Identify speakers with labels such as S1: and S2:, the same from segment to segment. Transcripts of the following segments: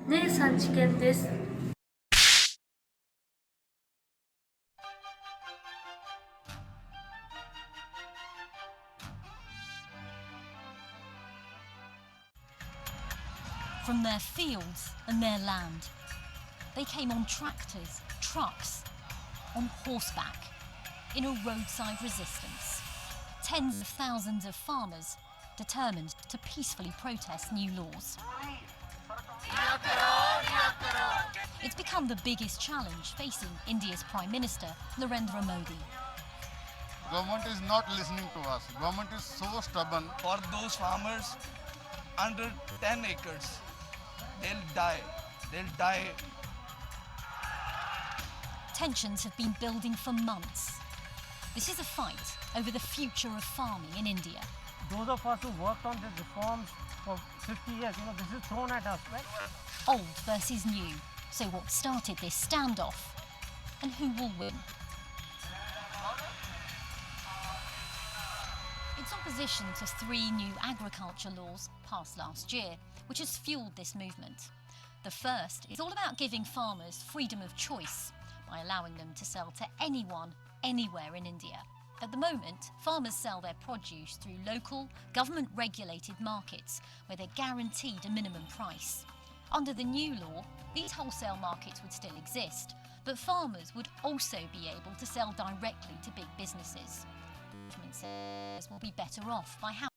S1: 姉さん事件です。
S2: From their fields and their land, they came on tractors, trucks, on horseback, in a roadside resistance. Tens of thousands of farmers determined to peacefully protest new laws. It's become the biggest challenge facing India's Prime Minister, Narendra Modi.
S3: Government is not listening to us. Government is so stubborn.
S4: For those farmers under 10 acres, they'll die. They'll die.
S2: Tensions have been building for months. This is a fight over the future of farming in India.
S5: Those of us who worked on these reforms for 50 years, this is thrown at us, right?
S2: Old versus new. So what started this standoff? And who will win? It's opposition to 3 new agriculture laws passed last year, which has fueled this movement. The first is all about giving farmers freedom of choice by allowing them to sell to anyone, anywhere in India. At the moment, farmers sell their produce through local, government-regulated markets where they're guaranteed a minimum price. Under the new law, these wholesale markets would still exist, but farmers would also be able to sell directly to big businesses. Government says will be better off by having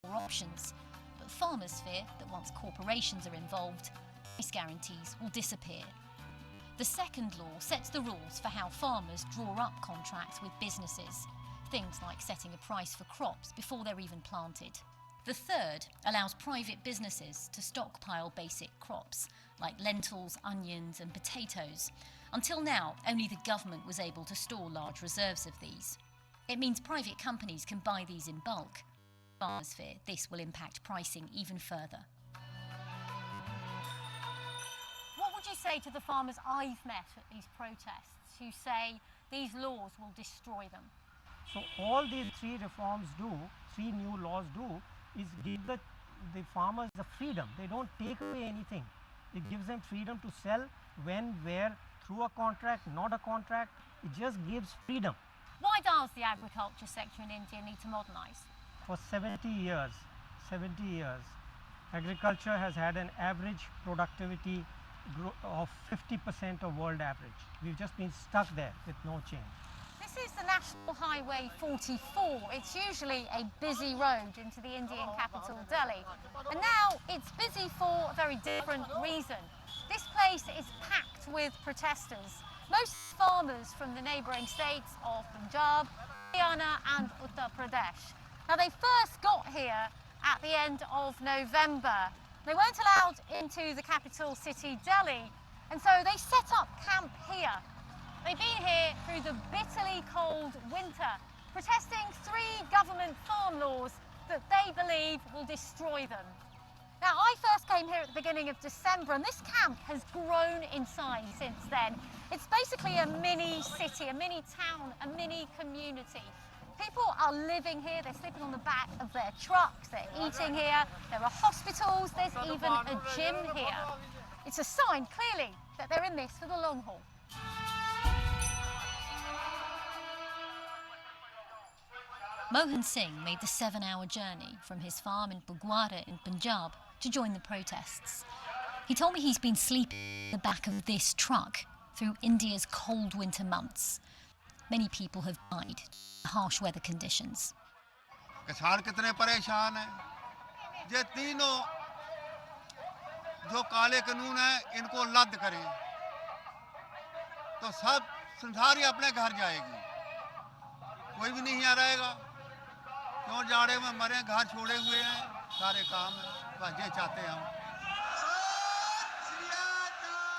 S2: more options, but farmers fear that once corporations are involved, price guarantees will disappear. The second law sets the rules for how farmers draw up contracts with businesses, things like setting a price for crops before they're even planted. The third allows private businesses to stockpile basic crops, like lentils, onions and potatoes. Until now, only the government was able to store large reserves of these. It means private companies can buy these in bulk. Farmers fear this will impact pricing even further. What would you say to the farmers I've met at these protests who say these laws will destroy them?
S5: So all these 3 reforms do, 3 new laws do, is give the farmers the freedom. They don't take away anything. It gives them freedom to sell when, where, through a contract, not a contract. It just gives freedom.
S2: Why does the agriculture sector in India need to modernise?
S5: For 70 years, agriculture has had an average productivity of 50% of world average. We've just been stuck there with no change.
S2: This is the National Highway 44. It's usually a busy road into the Indian capital, Delhi. And now it's busy for a very different reason. This place is packed with protesters, most farmers from the neighbouring states of Punjab, Haryana and Uttar Pradesh. Now they first got here at the end of November. They weren't allowed into the capital city, Delhi, and so they set up camp here. They've been here through the bitterly cold winter, protesting 3 government farm laws that they believe will destroy them. Now, I first came here at the beginning of December, and this camp has grown in size since then. It's basically a mini city, a mini town, a mini community. People are living here, they're sleeping on the back of their trucks, they're eating here, there are hospitals, there's even a gym here. It's a sign, clearly, that they're in this for the long haul. Mohan Singh made the 7-hour journey from his farm in Bugwara in Punjab to join the protests. He told me he's been sleeping in the back of this truck through India's cold winter months. Many people have died in harsh weather conditions.
S3: किसान कितने परेशान हैं ये तीनों जो काले कानून हैं इनको रद्द करें तो सब संसार ही अपने घर जाएगी कोई भी नहीं आ रहेगा क्यों जाड़े में मरे घर छोड़े हुए हैं सारे काम बस ये चाहते हैं हम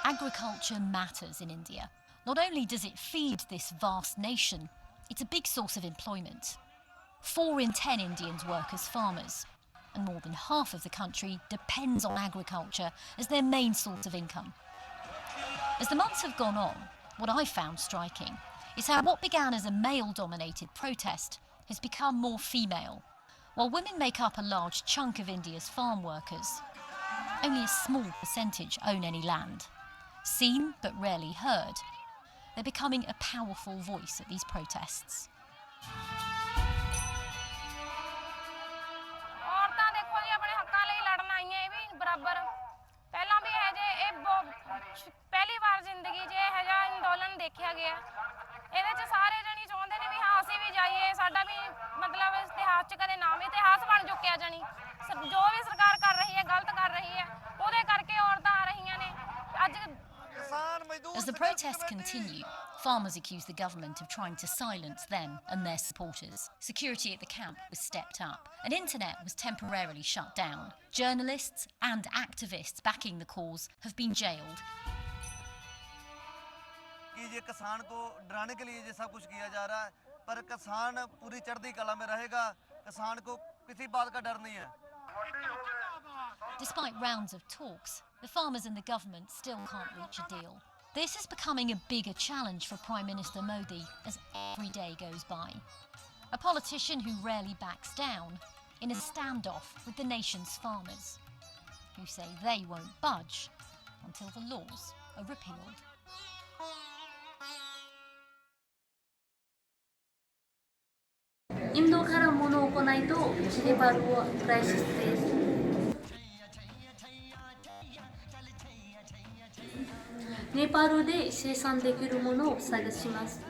S2: Agriculture matters in India. Not only does it feed this vast nation, it's a big source of employment. 4 in 10 Indians work as farmers, and more than half of the country depends on agriculture as their main source of income. As the months have gone on, what I found striking is how what began as a male-dominated protest has become more female, while women make up a large chunk of India's farm workers. only a small percentage own any land. Seen but rarely heard, they're becoming a powerful voice at these protests.
S1: ਔਰਤਾਂ ਦੇਖੋ ਜੀ ਆਪਣੇ ਹੱਕਾਂ ਲਈ ਲੜਨ ਆਈਆਂ ਇਹ ਵੀ ਬਰਾਬਰ ਪਹਿਲਾਂ ਵੀ ਇਹ ਜੇ ਇਹ ਪਹਿਲੀ ਵਾਰ ਜ਼ਿੰਦਗੀ 'ਚ ਇਹ ਜਿਹਾ ਅੰਦੋਲਨ ਦੇਖਿਆ ਗਿਆ ਇਹਦੇ 'ਚ ਸਾਰੇ ਜਣੀ ਚਾਹੁੰਦੇ ਨੇ ਵੀ ਹਾਂ ਅਸੀਂ ਵੀ ਜਾਈਏ ਸਾਡਾ ਵੀ ਮਤਲਬ ਇਤਿਹਾਸ 'ਚ ਕਦੇ ਨਾਮ ਇਤਿਹਾਸ ਬਣ ਚੁੱਕਿਆ ਜਣੀ ਜੋ ਵੀ ਸਰਕਾਰ ਕਰ ਰਹੀ ਹੈ ਗਲਤ ਕਰ ਰਹੀ ਹੈ ਉਹਦੇ ਕਰਕੇ ਔਰਤਾਂ ਆ ਰਹੀਆਂ ਨੇ ਅੱਜ
S2: As the protests continue, farmers accuse the government of trying to silence them and their supporters. Security at the camp was stepped up, and internet was temporarily shut down. Journalists and activists backing the cause have been jailed.
S6: कि ये किसान को डराने के लिए ये सब कुछ किया जा रहा है, पर किसान पूरी चढ़ती कला में रहेगा, किसान को किसी बात का डर नहीं है.
S2: Despite rounds of talks, the farmers and the government still can't reach a deal. This is becoming a bigger challenge for Prime Minister Modi as every day goes by. A politician who rarely backs down in a standoff with the nation's farmers, who say they won't budge until the laws are repealed.
S7: インドから物を来ないとネパールはクライシスです。ネパールで生産できるものを探します。